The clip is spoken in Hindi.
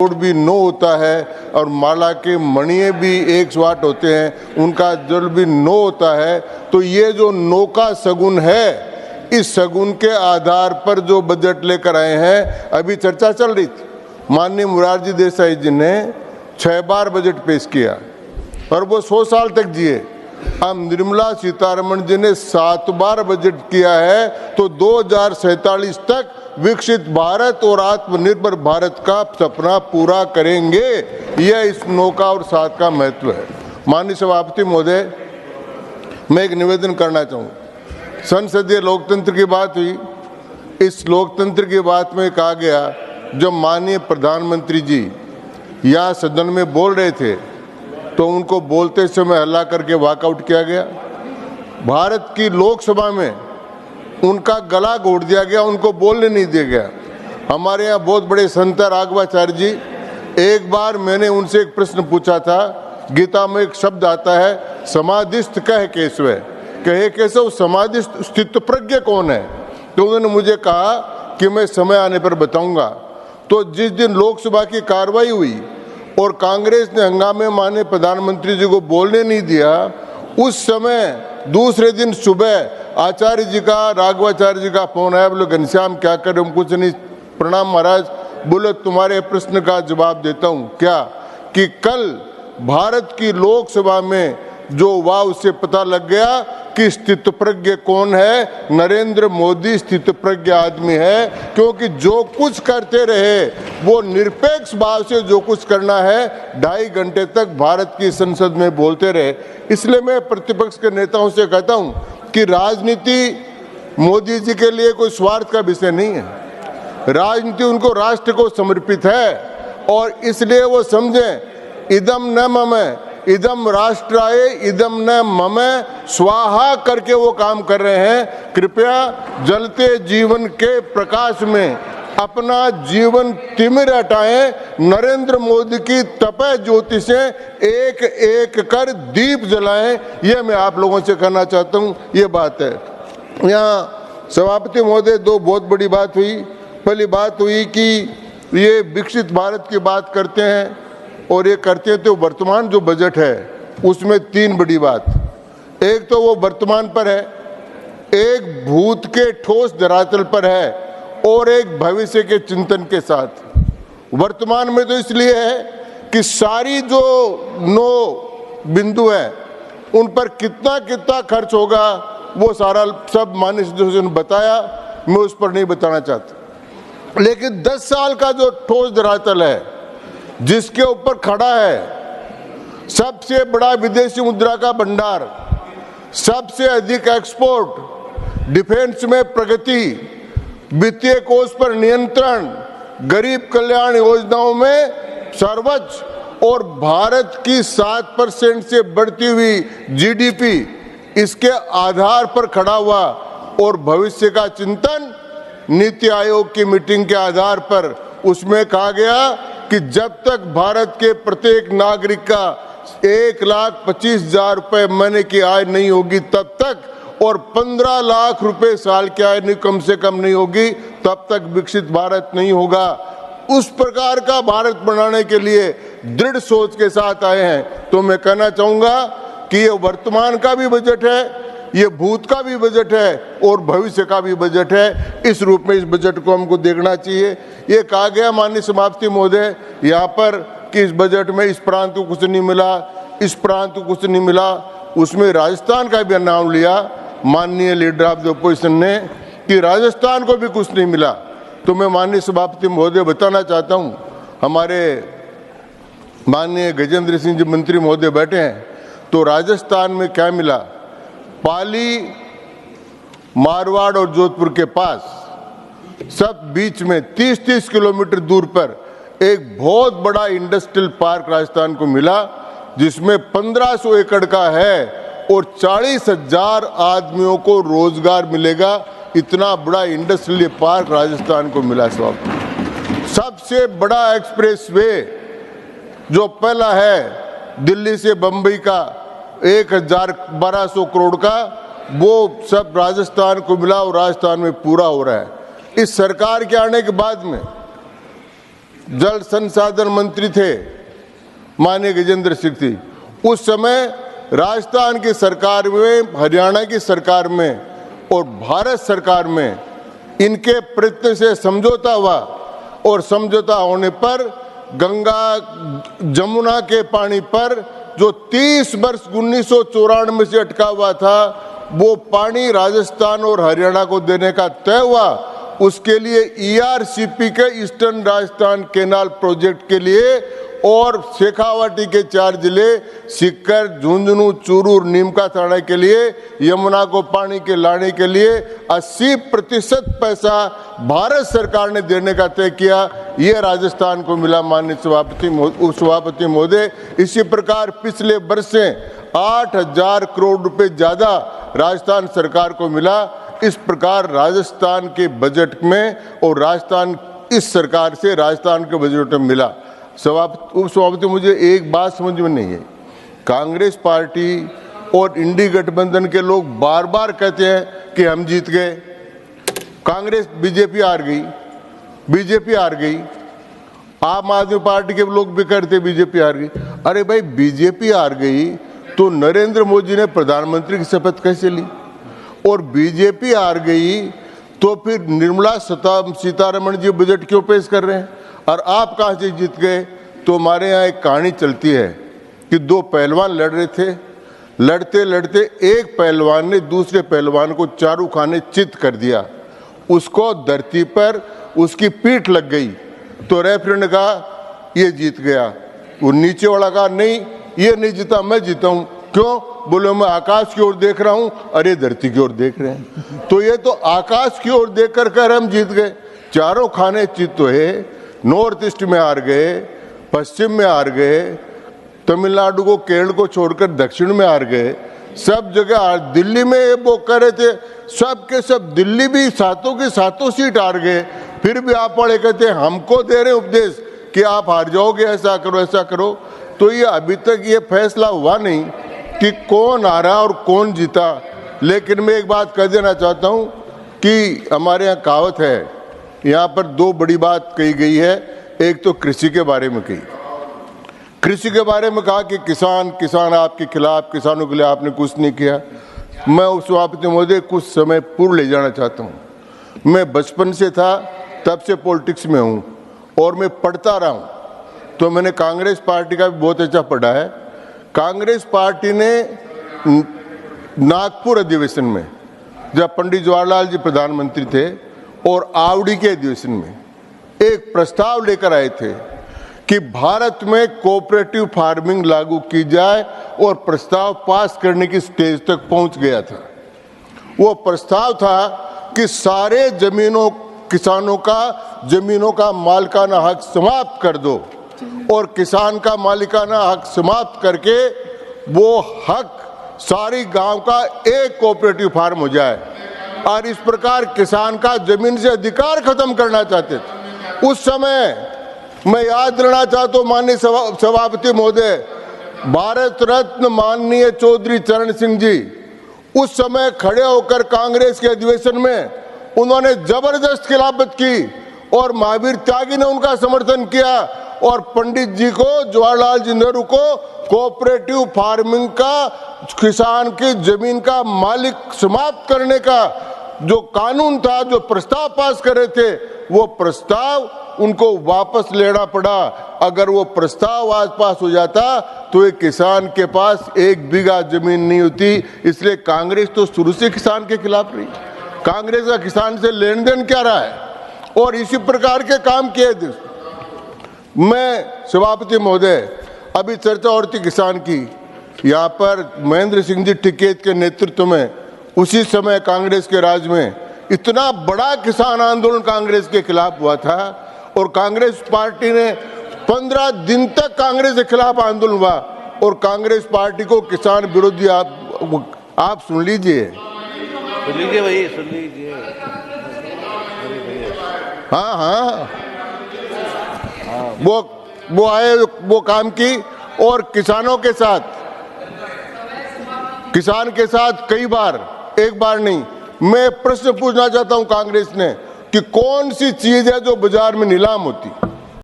वोट भी 9 होता है और माला के मणिये भी 1 वाट होते हैं, उनका जल भी 9 होता है। तो ये जो 9 का शगुन है, इस शगुन के आधार पर जो बजट लेकर आए हैं, अभी चर्चा चल रही थी, माननीय मोरारजी देसाई जी ने 6 बार बजट पेश किया और वो 100 साल तक जिए। अब निर्मला सीतारमण जी ने 7 बार बजट किया है, तो 2047 तक विकसित भारत और आत्मनिर्भर भारत का सपना पूरा करेंगे। यह इस 9 का और 7 का महत्व है। माननीय सभापति महोदय, मैं एक निवेदन करना चाहूँगा। संसदीय लोकतंत्र की बात हुई, इस लोकतंत्र की बात में कहा गया, जब माननीय प्रधानमंत्री जी यहाँ सदन में बोल रहे थे तो उनको बोलते समय हल्ला करके वॉकआउट किया गया। भारत की लोकसभा में उनका गला घोट दिया गया, उनको बोलने नहीं दिया गया। हमारे यहाँ बहुत बड़े संत राघवाचार्य जी, एक बार मैंने उनसे एक प्रश्न पूछा था, गीता में एक शब्द आता है समाधिस्थ कह केशव, कहे केशव समाधिस्थ स्थितप्रज्ञ कौन है? तो उन्होंने मुझे कहा कि मैं समय आने पर बताऊंगा। तो जिस दिन लोकसभा की कार्रवाई हुई और कांग्रेस ने हंगामे में माननीय प्रधानमंत्री जी को बोलने नहीं दिया, उस समय दूसरे दिन सुबह आचार्य जी का, राघवाचार्य जी का फोन आया, बोले घनश्याम क्या कर रहे हो? कुछ नहीं, प्रणाम महाराज। बोले तुम्हारे प्रश्न का जवाब देता हूँ। क्या? कि कल भारत की लोकसभा में जो हुआ उससे पता लग गया कि स्थितप्रज्ञ कौन है। नरेंद्र मोदी स्थितप्रज्ञ आदमी है, क्योंकि जो कुछ करते रहे वो निरपेक्ष भाव से जो कुछ करना है 2.5 घंटे तक भारत की संसद में बोलते रहे। इसलिए मैं प्रतिपक्ष के नेताओं से कहता हूं कि राजनीति मोदी जी के लिए कोई स्वार्थ का विषय नहीं है। राजनीति उनको राष्ट्र को समर्पित है और इसलिए वो समझें इदम न मम इदम राष्ट्राय इदम न मम स्वाहा करके वो काम कर रहे हैं। कृपया जलते जीवन के प्रकाश में अपना जीवन तिमिर हटाएं, नरेंद्र मोदी की तपह ज्योति से एक एक कर दीप जलाएं। ये मैं आप लोगों से कहना चाहता हूं। ये बात है। यहाँ सभापति महोदय, 2 बहुत बड़ी बात हुई। पहली बात हुई कि ये विकसित भारत की बात करते हैं और ये करते हैं तो वर्तमान जो बजट है उसमें 3 बड़ी बात। एक तो वो वर्तमान पर है, एक भूत के ठोस धरातल पर है और एक भविष्य के चिंतन के साथ। वर्तमान में तो इसलिए है कि सारी जो 9 बिंदु है उन पर कितना कितना खर्च होगा वो सारा सब माननीय सदस्यों ने बताया, मैं उस पर नहीं बताना चाहता। लेकिन 10 साल का जो ठोस धरातल है जिसके ऊपर खड़ा है सबसे बड़ा विदेशी मुद्रा का भंडार, सबसे अधिक एक्सपोर्ट, डिफेंस में प्रगति, वित्तीय कोष पर नियंत्रण, गरीब कल्याण योजनाओं में सर्वोच्च और भारत की 7% से बढ़ती हुई जीडीपी, इसके आधार पर खड़ा हुआ और भविष्य का चिंतन नीति आयोग की मीटिंग के आधार पर उसमें कहा गया कि जब तक भारत के प्रत्येक नागरिक का 1,25,000 रुपए महीने की आय नहीं होगी तब तक और 15 लाख रुपए साल की आय कम से कम नहीं होगी तब तक विकसित भारत नहीं होगा। उस प्रकार का भारत बनाने के लिए दृढ़ सोच के साथ आए हैं। तो मैं कहना चाहूंगा कि ये वर्तमान का भी बजट है, ये भूत का भी बजट है और भविष्य का भी बजट है। इस रूप में इस बजट को हमको देखना चाहिए। ये कहा गया माननीय सभापति महोदय यहाँ पर कि इस बजट में इस प्रांत को कुछ नहीं मिला, इस प्रांत को कुछ नहीं मिला। उसमें राजस्थान का भी नाम लिया माननीय लीडर ऑफ द अपोजिशन ने कि राजस्थान को भी कुछ नहीं मिला। तो मैं माननीय सभापति महोदय बताना चाहता हूँ, हमारे माननीय गजेंद्र सिंह जी मंत्री महोदय बैठे हैं, तो राजस्थान में क्या मिला? पाली, मारवाड़ और जोधपुर के पास सब बीच में 30-30 किलोमीटर दूर पर एक बहुत बड़ा इंडस्ट्रियल पार्क राजस्थान को मिला, जिसमें 1500 एकड़ का है और 40,000 आदमियों को रोजगार मिलेगा। इतना बड़ा इंडस्ट्रियल पार्क राजस्थान को मिला। सबसे बड़ा एक्सप्रेस वे जो पहला है दिल्ली से बंबई का 1,1200 करोड़ का, वो सब राजस्थान को मिला और राजस्थान में पूरा हो रहा है। इस सरकार के आने के बाद में जल संसाधन मंत्री थे माननीय गजेंद्र सिंह थी। उस समय राजस्थान की सरकार में, हरियाणा की सरकार में और भारत सरकार में इनके प्रयत्न से समझौता हुआ और समझौता होने पर गंगा जमुना के पानी पर जो 30 वर्ष 1994 से अटका हुआ था वो पानी राजस्थान और हरियाणा को देने का तय हुआ। उसके लिए ERCP के ईस्टर्न राजस्थान कैनाल प्रोजेक्ट के लिए और शेखावाटी के 4 जिले सीकर, झुंझुनू, चूरू और नीमका थाना के लिए यमुना को पानी के लाने के लिए 80% पैसा भारत सरकार ने देने का तय किया। ये राजस्थान को मिला माननीय उपसभापति महोदय। इसी प्रकार पिछले वर्ष से 8,000 करोड़ रुपए ज्यादा राजस्थान सरकार को मिला। इस प्रकार राजस्थान के बजट में और राजस्थान इस सरकार से राजस्थान के बजट में मिला। उपसभापति, मुझे एक बात समझ में नहीं है, कांग्रेस पार्टी और इंडी गठबंधन के लोग बार बार कहते हैं कि हम जीत गए, कांग्रेस बीजेपी हार गई, बीजेपी हार गई। आम आदमी पार्टी के लोग भी कहते बीजेपी हार गई। अरे भाई, बीजेपी हार गई तो नरेंद्र मोदी ने प्रधानमंत्री की शपथ कैसे ली? और बीजेपी हार गई तो फिर निर्मला सीतारमण जी बजट क्यों पेश कर रहे हैं? और आप कहां से जीत गए? तो हमारे यहाँ एक कहानी चलती है कि 2 पहलवान लड़ रहे थे। लड़ते लड़ते एक पहलवान ने दूसरे पहलवान को चारू खाने चित कर दिया। उसको धरती पर उसकी पीठ लग गई तो रेफरी ने कहा ये जीत गया। वो नीचे वाला कहा नहीं, ये नहीं जीता, मैं जीता हूं। क्यों? बोले मैं आकाश की ओर देख रहा हूं, अरे धरती की ओर देख रहे हैं। तो ये तो आकाश की ओर देख कर हम जीत गए। चारों खाने चित तो है, नॉर्थ ईस्ट में हार गए, पश्चिम में हार गए, तमिलनाडु को, केरल को छोड़कर दक्षिण में हार गए, सब जगह। दिल्ली में वो कह रहे थे सब के सब, दिल्ली भी सातों की सातों सीट हार गए। फिर भी आप वाले कहते हैं हमको दे रहे उपदेश कि आप हार जाओगे, ऐसा करो ऐसा करो। तो ये अभी तक ये फैसला हुआ नहीं कि कौन हारा और कौन जीता। लेकिन मैं एक बात कह देना चाहता हूँ कि हमारे यहाँ कहावत है, यहाँ पर 2 बड़ी बात कही गई है। एक तो कृषि के बारे में कही, कृषि के बारे में कहा कि किसान आपके खिलाफ, किसानों के लिए आपने कुछ नहीं किया। मैं उपसभापति महोदय कुछ समय पूर्व ले जाना चाहता हूँ। मैं बचपन से था, तब से पॉलिटिक्स में हूँ और मैं पढ़ता रहा हूँ, तो मैंने कांग्रेस पार्टी का भी बहुत अच्छा पढ़ा है। कांग्रेस पार्टी ने नागपुर अधिवेशन में, जब पंडित जवाहरलाल जी प्रधानमंत्री थे, और आवड़ी के अधिवेशन में एक प्रस्ताव लेकर आए थे कि भारत में कोऑपरेटिव फार्मिंग लागू की जाए, और प्रस्ताव पास करने की स्टेज तक पहुंच गया था। वो प्रस्ताव था कि सारे किसानों का जमीनों का मालिकाना हक समाप्त कर दो और किसान का मालिकाना हक समाप्त करके वो हक सारी गांव का एक कोऑपरेटिव फार्म हो जाए, और इस प्रकार किसान का जमीन से अधिकार खत्म करना चाहते थे। उस समय मैं याद दिलाना चाहता हूं माननीय सभापति महोदय, भारत रत्न माननीय चौधरी चरण सिंह जी उस समय खड़े होकर कांग्रेस के अधिवेशन में उन्होंने जबरदस्त खिलाफत की और महावीर त्यागी ने उनका समर्थन किया, और पंडित जी को, जवाहरलाल जी नेहरू को कोऑपरेटिव फार्मिंग का, किसान की जमीन का मालिक समाप्त करने का जो कानून था, जो प्रस्ताव पास कर रहे थे, वो प्रस्ताव उनको वापस लेना पड़ा। अगर वो प्रस्ताव आज पास हो जाता तो एक किसान के पास 1 बीघा जमीन नहीं होती। इसलिए कांग्रेस तो शुरू से किसान के खिलाफ रही। कांग्रेस का किसान से लेन देन क्या रहा है, और इसी प्रकार के काम किए थे। मैं सभापति महोदय, अभी चर्चा और थी किसान की, यहाँ पर महेंद्र सिंह जी टिकैत के नेतृत्व में उसी समय कांग्रेस के राज में इतना बड़ा किसान आंदोलन कांग्रेस के खिलाफ हुआ था, और कांग्रेस पार्टी ने 15 दिन तक कांग्रेस के खिलाफ आंदोलन हुआ, और कांग्रेस पार्टी को किसान विरोधी आप सुन लीजिए भाई, सुन लीजिए। हाँ, वो आए, वो काम की, और किसानों के साथ, किसान के साथ कई बार, एक बार नहीं। मैं प्रश्न पूछना चाहता हूं कांग्रेस ने कि कौन सी चीज है जो बाजार में नीलाम होती?